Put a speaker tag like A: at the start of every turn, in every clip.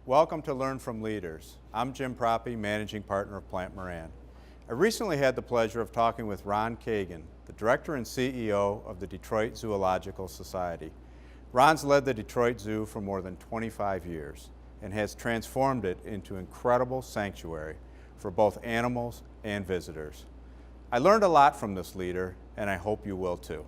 A: Welcome to Learn from Leaders. I'm Jim Proppe, Managing Partner of Plant Moran. I recently had the pleasure of talking with Ron Kagan, the Director and CEO of the Detroit Zoological Society. Ron's led the Detroit Zoo for more than 25 years and has transformed it into an incredible sanctuary for both animals and visitors. I learned a lot from this leader, and I hope you will too.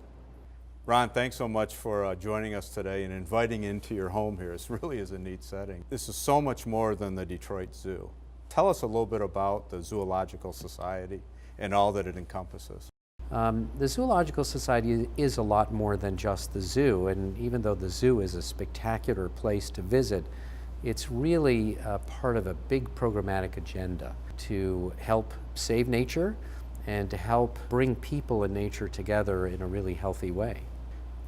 A: Ron, thanks so much for joining us today and inviting into your home here. This really is a neat setting. This is so much more than the Detroit Zoo. Tell us a little bit about the Zoological Society and all that it encompasses.
B: The Zoological Society is a lot more than just the zoo, and even though the zoo is a spectacular place to visit, it's really part of a big programmatic agenda to help save nature and to help bring people and nature together in a really healthy way.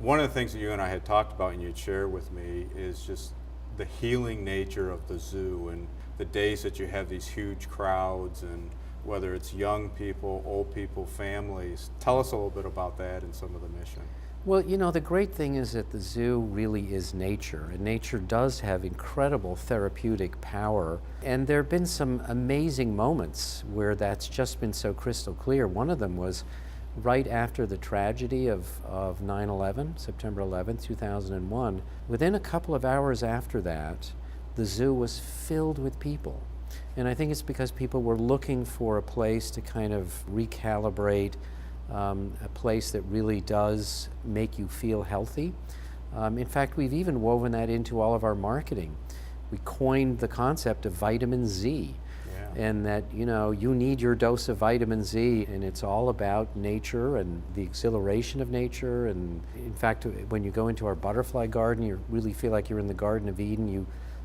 A: One of the things that you and I had talked about and you'd share with me is just the healing nature of the zoo and the days that you have these huge crowds, and whether it's young people, old people, families. Tell us a little bit about that and some of the mission.
B: Well, you know, the great thing is that the zoo really is nature, and nature does have incredible therapeutic power. And there have been some amazing moments where that's just been so crystal clear. One of them was right after the tragedy of 9/11, September 11th, 2001. Within a couple of hours after that, the zoo was filled with people. And I think it's because people were looking for a place to kind of recalibrate, a place that really does make you feel healthy. In fact, we've even woven that into all of our marketing. We coined the concept of vitamin Z, and that, you know, you need your dose of vitamin Z, and it's all about nature and the exhilaration of nature. And in fact, when you go into our butterfly garden, you really feel like you're in the Garden of Eden.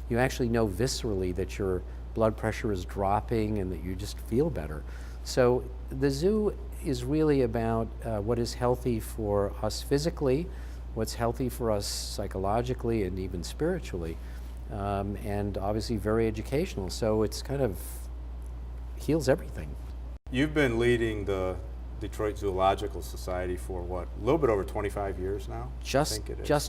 B: You actually know viscerally that your blood pressure is dropping and that you just feel better. So the zoo is really about what is healthy for us physically, what's healthy for us psychologically and even spiritually, and obviously very educational. So it's kind of heals everything.
A: You've been leading the Detroit Zoological Society for what, a little bit over 25 years now?
B: Just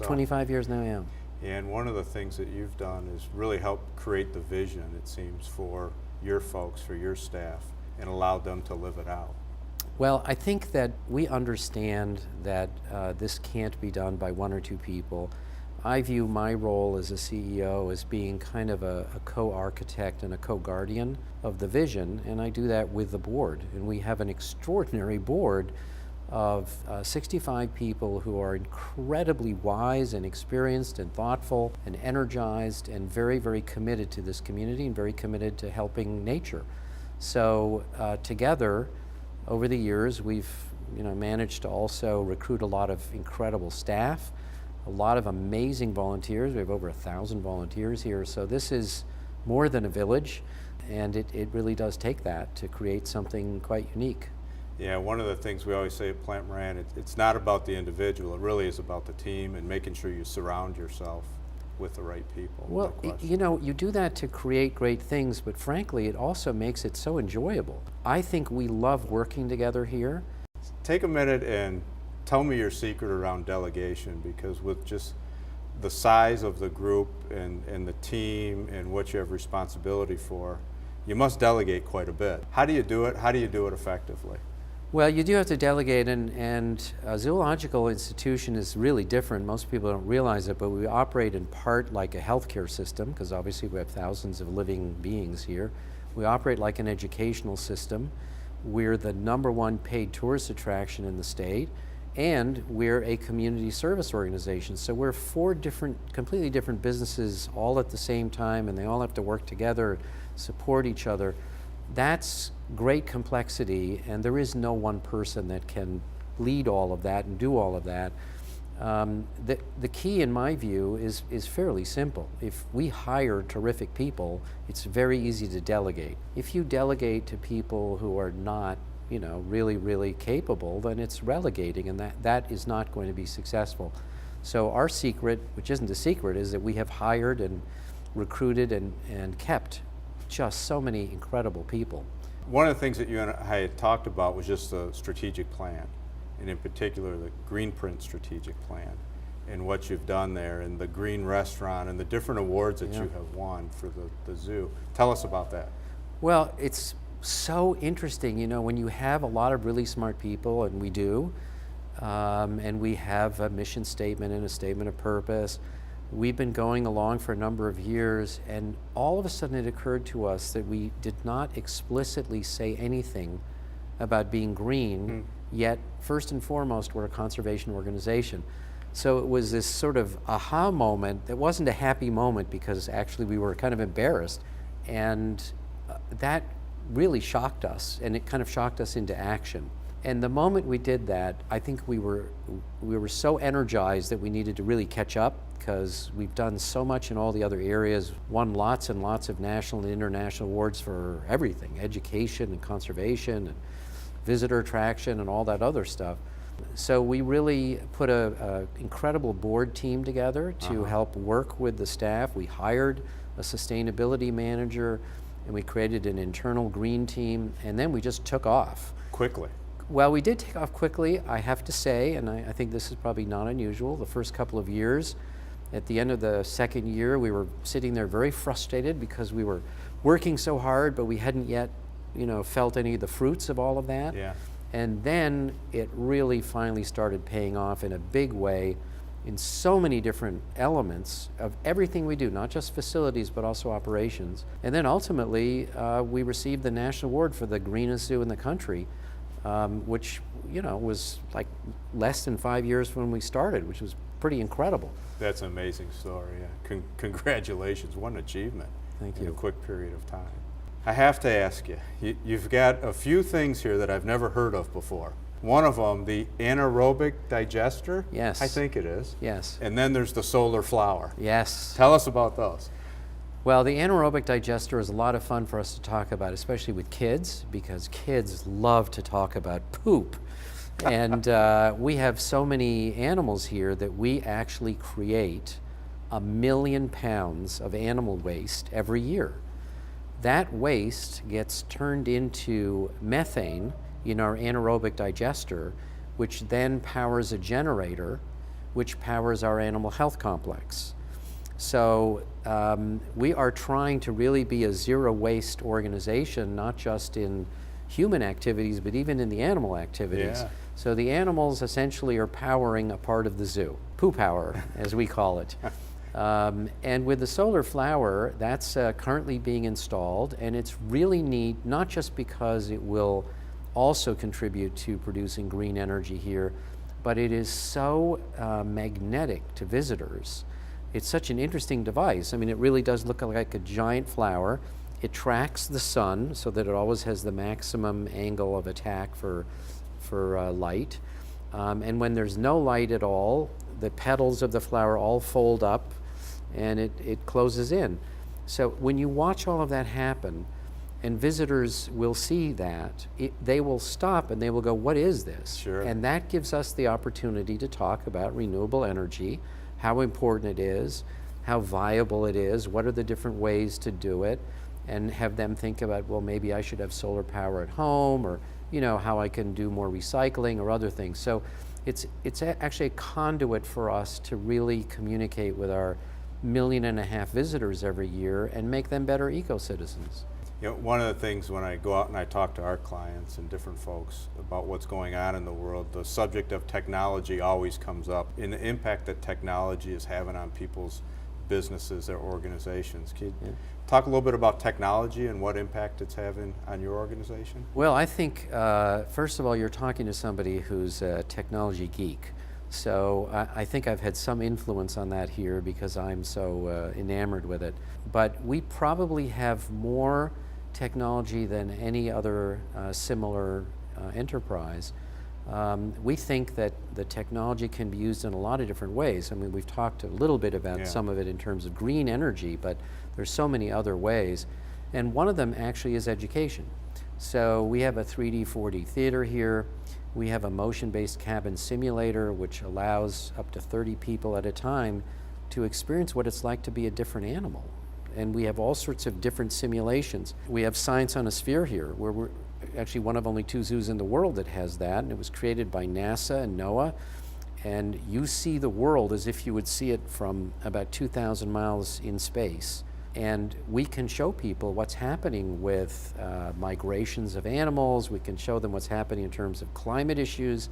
B: 25 years now, yeah.
A: And one of the things that you've done is really help create the vision, it seems, for your folks, for your staff, and allowed them to live it out.
B: Well, I think that we understand that this can't be done by one or two people. I view my role as a CEO as being kind of a co-architect and a co-guardian of the vision, and I do that with the board. And we have an extraordinary board of 65 people who are incredibly wise and experienced and thoughtful and energized and very, very committed to this community and very committed to helping nature. So together, over the years, we've managed to also recruit a lot of incredible staff, a lot of amazing volunteers. We have over 1,000 volunteers here. So this is more than a village, and it really does take that to create something quite unique.
A: Yeah, one of the things we always say at Plant Moran, it's not about the individual, it really is about the team and making sure you surround yourself with the right people.
B: Well, you know, you do that to create great things, but frankly, it also makes it so enjoyable. I think we love working together here.
A: Take a minute and tell me your secret around delegation, because with just the size of the group and the team and what you have responsibility for, you must delegate quite a bit. How do you do it? How do you do it effectively?
B: Well, you do have to delegate, and a zoological institution is really different. Most people don't realize it, but we operate in part like a healthcare system, because obviously we have thousands of living beings here. We operate like an educational system. We're the #1 paid tourist attraction in the state, and we're a community service organization. So we're 4 completely different businesses all at the same time, and they all have to work together, support each other. That's great complexity, and there is no one person that can lead all of that and do all of that. The key, in my view, is fairly simple. If we hire terrific people, it's very easy to delegate. If you delegate to people who are not, really, really capable, then it's relegating, and that is not going to be successful. So our secret, which isn't a secret, is that we have hired and recruited and kept just so many incredible people.
A: One of the things that you and I had talked about was just the strategic plan, and in particular the Green Print strategic plan. in what you've done there, and the green restaurant, and the different awards that
B: Yeah.
A: you have won for the zoo. Tell us about that.
B: Well, it's so interesting, you know, when you have a lot of really smart people, and we do, and we have a mission statement and a statement of purpose. We've been going along for a number of years, and all of a sudden it occurred to us that we did not explicitly say anything about being green, yet first and foremost we're a conservation organization. So it was this sort of aha moment that wasn't a happy moment, because actually we were kind of embarrassed, and that really shocked us, and it kind of shocked us into action. And the moment we did that, I think we were so energized that we needed to really catch up, because we've done so much in all the other areas, won lots and lots of national and international awards for everything, education and conservation and visitor attraction and all that other stuff. So we really put a incredible board team together to help work with the staff. We hired a sustainability manager, and we created an internal green team, and then we just took off.
A: Quickly.
B: Well, we did take off quickly, I have to say, and I think this is probably not unusual. The first couple of years, at the end of the second year, we were sitting there very frustrated because we were working so hard, but we hadn't yet, you know, felt any of the fruits of all of that.
A: Yeah.
B: And then it really finally started paying off in a big way in so many different elements of everything we do, not just facilities, but also operations. And then ultimately, we received the national award for the greenest zoo in the country, which, you know, was like less than 5 years when we started, which was pretty incredible.
A: That's an amazing story. Yeah. Congratulations. What an achievement.
B: Thank
A: in
B: you.
A: a quick period of time. I have to ask you, you've got a few things here that I've never heard of before. One of them, the anaerobic digester?
B: Yes.
A: I think it is.
B: Yes.
A: And then there's the solar flower.
B: Yes.
A: Tell us about those.
B: Well, the anaerobic digester is a lot of fun for us to talk about, especially with kids, because kids love to talk about poop. And we have so many animals here that we actually create 1 million pounds of animal waste every year. That waste gets turned into methane in our anaerobic digester, which then powers a generator, which powers our animal health complex. So we are trying to really be a zero waste organization, not just in human activities, but even in the animal activities.
A: Yeah.
B: So the animals essentially are powering a part of the zoo, poo power, as we call it. And with the solar flower, that's currently being installed, and it's really neat, not just because it will also contribute to producing green energy here, but it is so magnetic to visitors. It's such an interesting device. I mean, it really does look like a giant flower. It tracks the sun so that it always has the maximum angle of attack for light. And when there's no light at all, the petals of the flower all fold up and it closes in. So when you watch all of that happen, and visitors will see that, they will stop and they will go, what is this?
A: Sure.
B: And that gives us the opportunity to talk about renewable energy, how important it is, how viable it is, what are the different ways to do it, and have them think about, well, maybe I should have solar power at home, or you know, how I can do more recycling or other things. So it's actually a conduit for us to really communicate with our 1.5 million visitors every year and make them better eco-citizens.
A: You know, one of the things when I go out and I talk to our clients and different folks about what's going on in the world, the subject of technology always comes up, and the impact that technology is having on people's businesses, their organizations. Can you talk a little bit about technology and what impact it's having on your organization?
B: Well, I think, first of all, you're talking to somebody who's a technology geek. So I think I've had some influence on that here because I'm so enamored with it. But we probably have more technology than any other similar enterprise. We think that the technology can be used in a lot of different ways. I mean, we've talked a little bit about some of it in terms of green energy, but there's so many other ways. And one of them actually is education. So we have a 3D, 4D theater here. We have a motion-based cabin simulator, which allows up to 30 people at a time to experience what it's like to be a different animal. And we have all sorts of different simulations. We have Science on a Sphere here, where we're actually one of only 2 zoos in the world that has that, and it was created by NASA and NOAA. and you see the world as if you would see it from about 2,000 miles in space. And we can show people what's happening with migrations of animals. We can show them what's happening in terms of climate issues.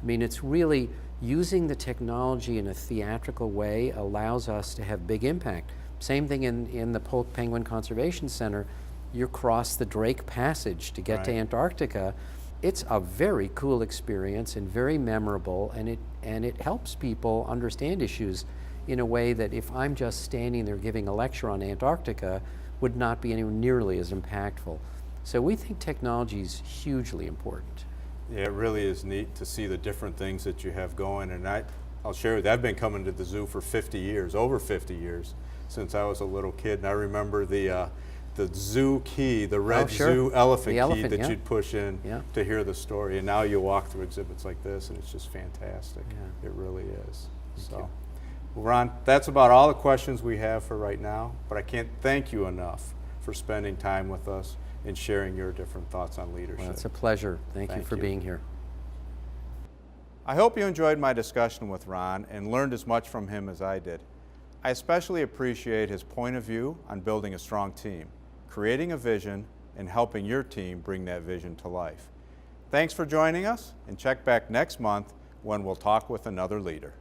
B: I mean, it's really using the technology in a theatrical way allows us to have big impact. Same thing in the Polk Penguin Conservation Center. You cross the Drake Passage to get to Antarctica. It's a very cool experience and very memorable, and it helps people understand issues in a way that if I'm just standing there giving a lecture on Antarctica would not be anywhere nearly as impactful. So we think technology is hugely important.
A: Yeah, it really is neat to see the different things that you have going, and I'll share with you, I've been coming to the zoo for 50 years, over 50 years, since I was a little kid, and I remember the zoo key, the red zoo elephant key that you'd push in to hear the story, and now you walk through exhibits like this, and it's just fantastic. It really is. Thank you. Well, Ron, that's about all the questions we have for right now, but I can't thank you enough for spending time with us and sharing your different thoughts on leadership.
B: Well, it's a pleasure. Thank you for being here.
A: I hope you enjoyed my discussion with Ron and learned as much from him as I did. I especially appreciate his point of view on building a strong team, creating a vision, and helping your team bring that vision to life. Thanks for joining us, and check back next month when we'll talk with another leader.